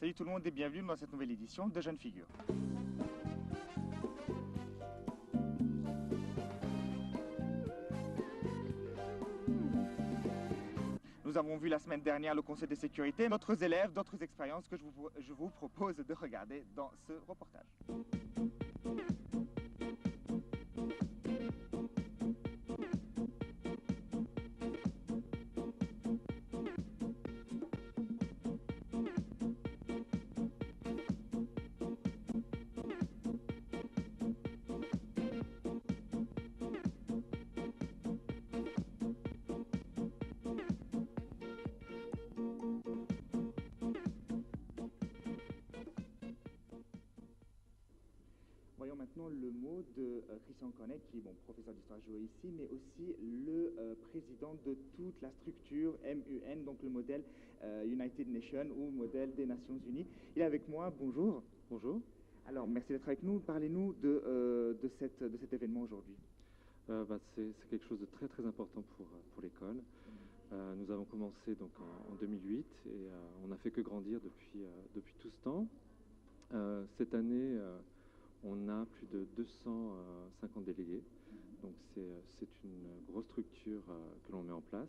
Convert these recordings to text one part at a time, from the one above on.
Salut tout le monde et bienvenue dans cette nouvelle édition de Jeunes Figures. Nous avons vu la semaine dernière le Conseil de sécurité, d'autres élèves, d'autres expériences que je vous propose de regarder dans ce reportage. Voyons maintenant le mot de Christian Cornet, qui est professeur d'histoire géo ici, mais aussi le président de toute la structure MUN, donc le modèle United Nations ou modèle des Nations Unies. Il est avec moi, bonjour. Bonjour. Alors, merci d'être avec nous. Parlez-nous de cet événement aujourd'hui. C'est quelque chose de très très important pour l'école. Nous avons commencé donc en 2008 et on n'a fait que grandir depuis tout ce temps. Cette année, on a plus de 250 délégués, donc c'est une grosse structure que l'on met en place.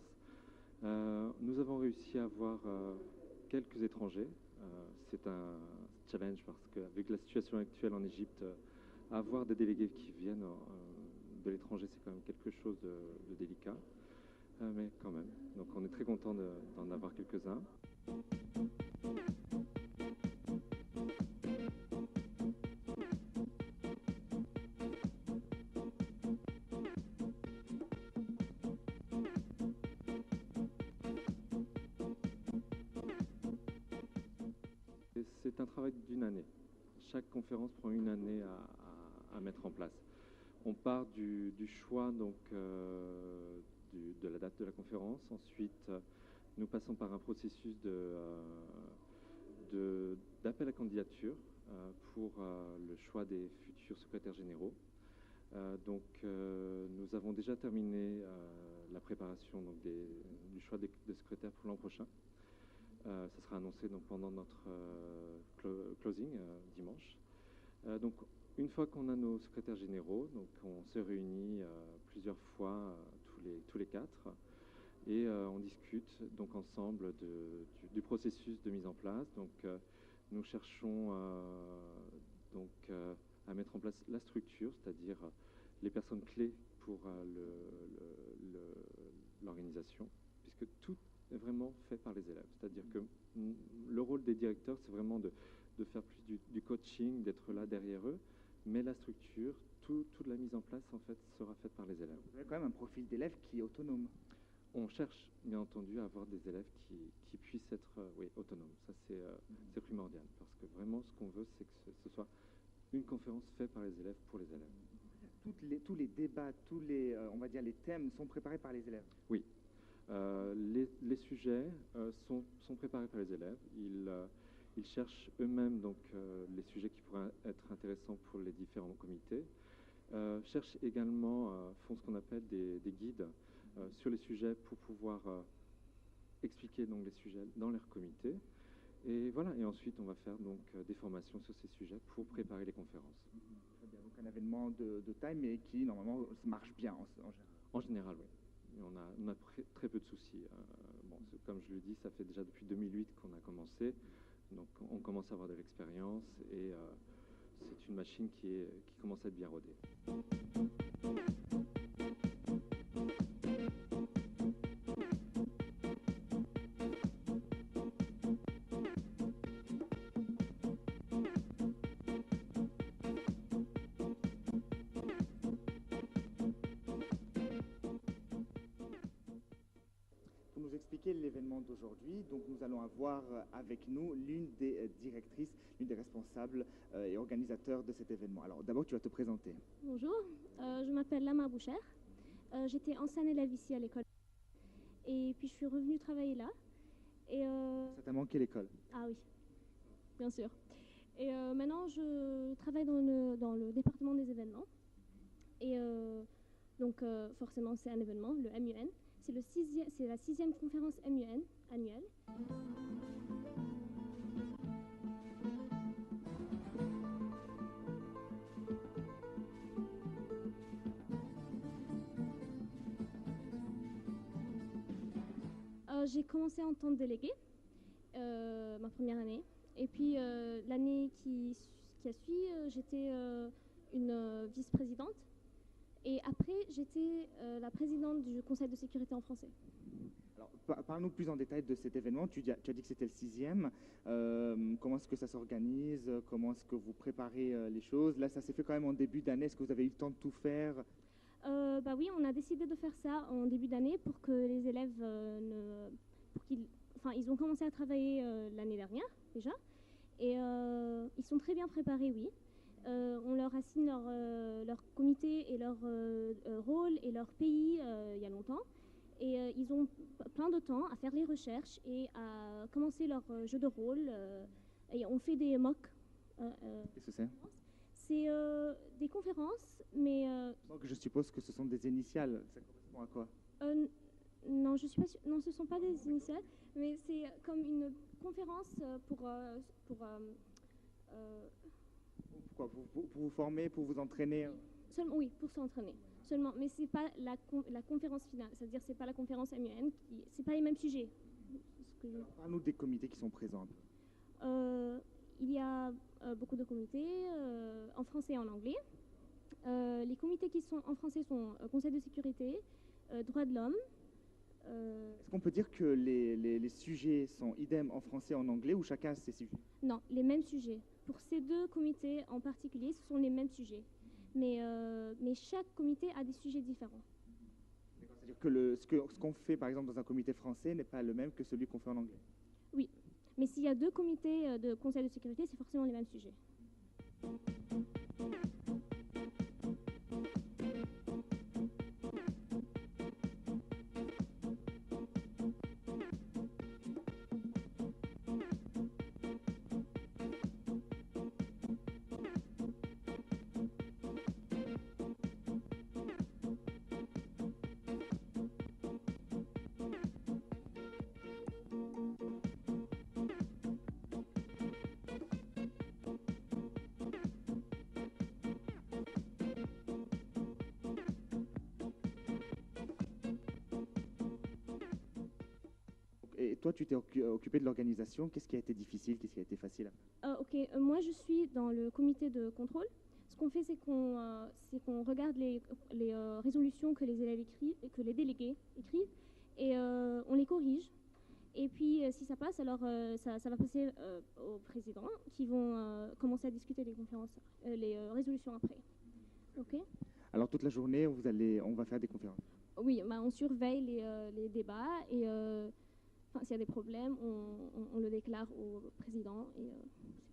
Nous avons réussi à avoir quelques étrangers. C'est un challenge parce qu'avec la situation actuelle en Égypte, avoir des délégués qui viennent de l'étranger, c'est quand même quelque chose de délicat, mais quand même. Donc on est très content d'en avoir quelques-uns. C'est un travail d'une année. Chaque conférence prend une année à mettre en place. On part du choix donc, de la date de la conférence. Ensuite, nous passons par un processus d'appel à candidature pour le choix des futurs secrétaires généraux. Nous avons déjà terminé la préparation donc, du choix des secrétaires pour l'an prochain. Ça sera annoncé donc, pendant notre closing dimanche. Donc, une fois qu'on a nos secrétaires généraux, donc on se réunit plusieurs fois tous les quatre et on discute donc ensemble du processus de mise en place. Donc, nous cherchons à mettre en place la structure, c'est-à-dire les personnes clés pour l'organisation, puisque tout est vraiment fait par les élèves. C'est-à-dire que le rôle des directeurs, c'est vraiment de faire plus du coaching, d'être là derrière eux, mais la structure, toute la mise en place, en fait, sera faite par les élèves. Vous avez quand même un profil d'élève qui est autonome. On cherche, bien entendu, à avoir des élèves qui puissent être autonomes. Ça, c'est primordial, parce que vraiment, ce qu'on veut, c'est que ce soit une conférence faite par les élèves pour les élèves. Tous les débats, on va dire les thèmes sont préparés par les élèves. Oui. Les sujets sont préparés par les élèves. Ils cherchent eux-mêmes donc les sujets qui pourraient être intéressants pour les différents comités. Cherchent également, font ce qu'on appelle des guides sur les sujets pour pouvoir expliquer donc les sujets dans leur comité. Et voilà. Et ensuite, on va faire donc des formations sur ces sujets pour préparer les conférences. Très bien. Donc un événement de taille, mais qui normalement marche bien en général. En général, oui. On a très peu de soucis. Comme je le dis, ça fait déjà depuis 2008 qu'on a commencé. Donc on commence à avoir de l'expérience et c'est une machine qui commence à être bien rodée. Pour nous expliquer l'événement d'aujourd'hui, donc nous allons avoir avec nous l'une des directrices, l'une des responsables et organisateurs de cet événement. Alors d'abord, tu vas te présenter. Bonjour, je m'appelle Lama Boucher. J'étais ancienne élève ici à l'école. Et puis je suis revenue travailler là. Et Ça t'a manqué l'école? Ah oui, bien sûr. Et maintenant, je travaille dans le département des événements. Et donc forcément, c'est un événement, le MUN. C'est la 6e conférence MUN annuelle. J'ai commencé en tant que déléguée, ma première année. Et puis l'année qui a suivi, j'étais une vice-présidente. Et après, j'étais la présidente du Conseil de sécurité en français. Alors, parle-nous plus en détail de cet événement. Tu as dit que c'était le 6e. Comment est-ce que ça s'organise? Comment est-ce que vous préparez les choses? Là, ça s'est fait quand même en début d'année. Est-ce que vous avez eu le temps de tout faire? Bah oui, on a décidé de faire ça en début d'année pour que les élèves ils ont commencé à travailler l'année dernière déjà. Et ils sont très bien préparés, oui. On leur assigne leur comité et leur rôle et leur pays il y a longtemps. Et ils ont plein de temps à faire les recherches et à commencer leur jeu de rôle. Et on fait des mocks. Qu'est-ce que c'est? C'est des conférences, mais... Donc, je suppose que ce sont des initiales. Ça correspond à quoi? Non, je suis pas sûre. Non, ce ne sont pas des initiales, mais c'est comme une conférence Pourquoi? Pour vous former, pour vous entraîner? Seulement, oui, pour s'entraîner. Seulement, mais c'est pas la conférence finale. C'est-à-dire, c'est pas la conférence MUN. C'est pas les mêmes sujets. Parle-nous des comités qui sont présents. Il y a beaucoup de comités en français et en anglais. Les comités qui sont en français sont Conseil de sécurité, droits de l'homme. Est-ce qu'on peut dire que les sujets sont idem en français et en anglais ou chacun a ses sujets? Non, les mêmes sujets. Pour ces deux comités en particulier, ce sont les mêmes sujets. Mais chaque comité a des sujets différents. C'est-à-dire que ce qu'on fait par exemple dans un comité français n'est pas le même que celui qu'on fait en anglais? Oui, mais s'il y a deux comités de conseil de sécurité, c'est forcément les mêmes sujets. Et toi, tu t'es occupé de l'organisation. Qu'est-ce qui a été difficile? Qu'est-ce qui a été facile? Ok, moi je suis dans le comité de contrôle. Ce qu'on fait, c'est qu'on regarde les résolutions que les élèves écrivent, que les délégués écrivent, et on les corrige. Et puis, si ça passe, alors ça va passer au président, qui vont commencer à discuter les résolutions après. Ok. Alors toute la journée, on va faire des conférences. Oui, bah, on surveille les débats et s'il y a des problèmes, on le déclare au président et c'est